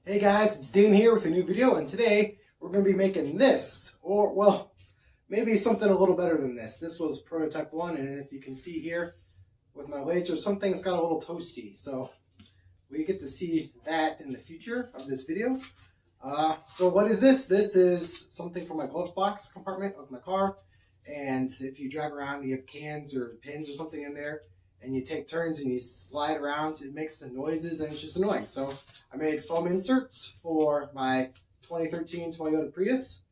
Hey guys, it's Dan here with a new video, and today we're going to be making this, or well, maybe something a little better than this. This was prototype 1, and if you can see here with my laser, some things got a little toasty, so we get to see that in the future of this video. So what is this? This is something for my glove box compartment of my car, and if you drive around, you have cans or pins or something in there, and you take turns and you slide around, it makes some noises and it's just annoying. So I made foam inserts for my 2013 Toyota Prius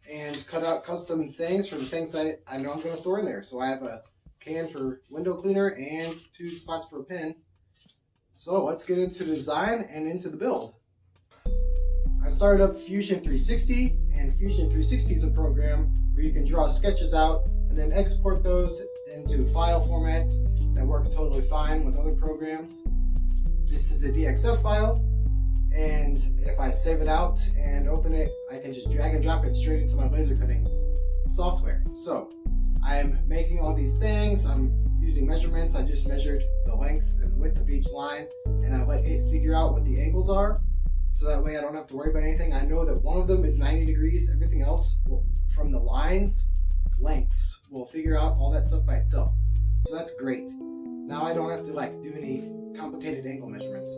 and cut out custom things for the things that I know I'm going to store in there. So I have a can for window cleaner and 2 spots for a pin. So let's get into the design and into the build. I started up Fusion 360, and Fusion 360 is a program where you can draw sketches out and then export those into file formats that work totally fine with other programs. This is a DXF file, and if I save it out and open it, I can just drag and drop it straight into my laser cutting software. So I'm making all these things, I'm using measurements. I just measured the lengths and width of each line, and I let it figure out what the angles are, so that way I don't have to worry about anything. I know that one of them is 90 degrees, everything else from the lines, lengths, will figure out all that stuff by itself. So that's great. Now I don't have to do any complicated angle measurements.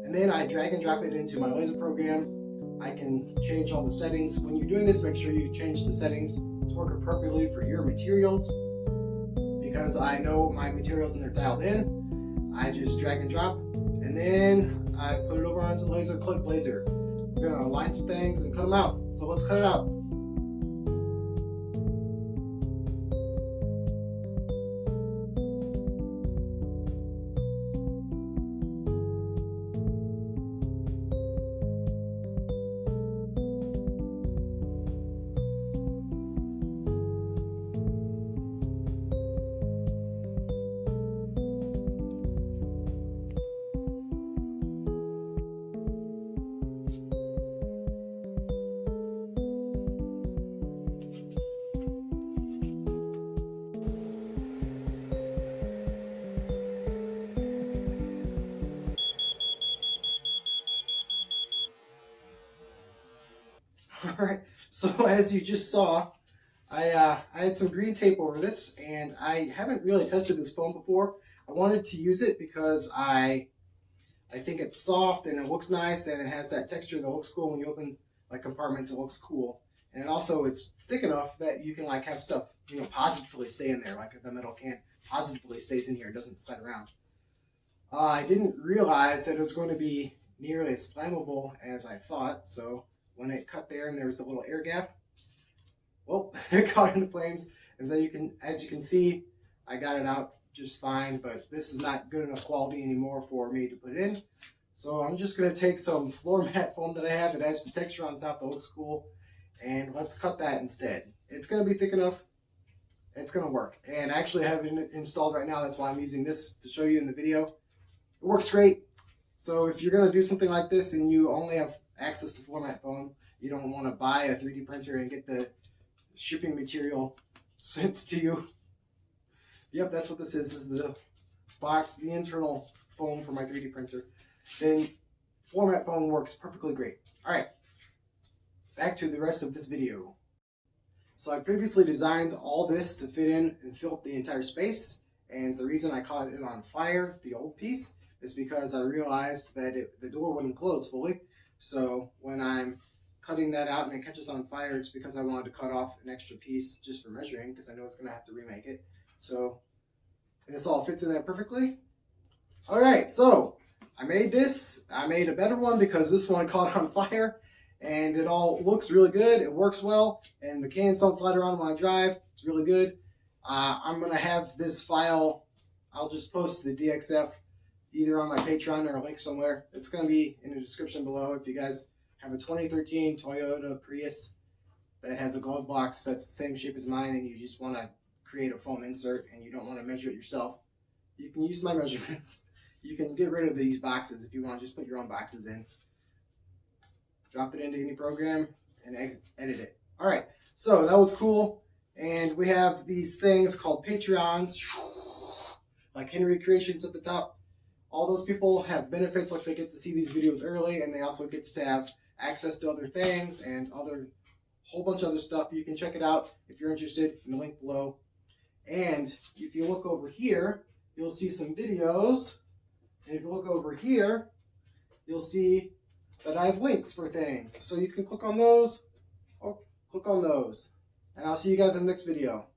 And then I drag and drop it into my laser program. I can change all the settings. When you're doing this, make sure you change the settings to work appropriately for your materials, because I know my materials and they're dialed in. I just drag and drop, and then I put it over onto the laser, click laser. We're gonna align some things and cut them out. So let's cut it out. Alright, so as you just saw, I had some green tape over this, and I haven't really tested this foam before. I wanted to use it because I think it's soft and it looks nice, and it has that texture that looks cool when you open compartments. It looks cool, and also it's thick enough that you can have stuff positively stay in there, the metal can positively stays in here, it doesn't slide around. I didn't realize that it was going to be nearly as flammable as I thought, so when it cut there and there was a little air gap, well, it caught in the flames. And so as you can see, I got it out just fine, but this is not good enough quality anymore for me to put in. So I'm just going to take some floor mat foam that I have that has the texture on top that looks cool, and let's cut that instead. It's going to be thick enough. It's going to work. And I actually have it installed right now. That's why I'm using this to show you in the video. It works great. So if you're going to do something like this and you only have access to floor mat foam, you don't want to buy a 3D printer and get the shipping material sent to you. Yep, that's what this is. This is the box, the internal foam for my 3D printer. Then floor mat foam works perfectly great. Alright, back to the rest of this video. So I previously designed all this to fit in and fill up the entire space, and the reason I caught it on fire, the old piece, is because I realized that the door wouldn't close fully. So when I'm cutting that out and it catches on fire, it's because I wanted to cut off an extra piece just for measuring, because I know it's going to have to remake it. So this all fits in there perfectly. Alright, so I made this. I made a better one because this one caught on fire, and it all looks really good. It works well, and the cans don't slide around when I drive. It's really good. I'm going to have this file, I'll just post the DXF either on my Patreon or a link somewhere. It's going to be in the description below. If you guys have a 2013 Toyota Prius that has a glove box that's the same shape as mine, and you just want to create a foam insert and you don't want to measure it yourself, you can use my measurements. You can get rid of these boxes if you want. Just put your own boxes in. Drop it into any program and edit it. Alright, so that was cool. And we have these things called Patreons, like Henry Creations at the top. all those people have benefits, like they get to see these videos early, and they also get to have access to other things and other whole bunch of other stuff. You can check it out if you're interested in the link below. And if you look over here, you'll see some videos. And if you look over here, you'll see that I have links for things. So you can click on those or click on those. And I'll see you guys in the next video.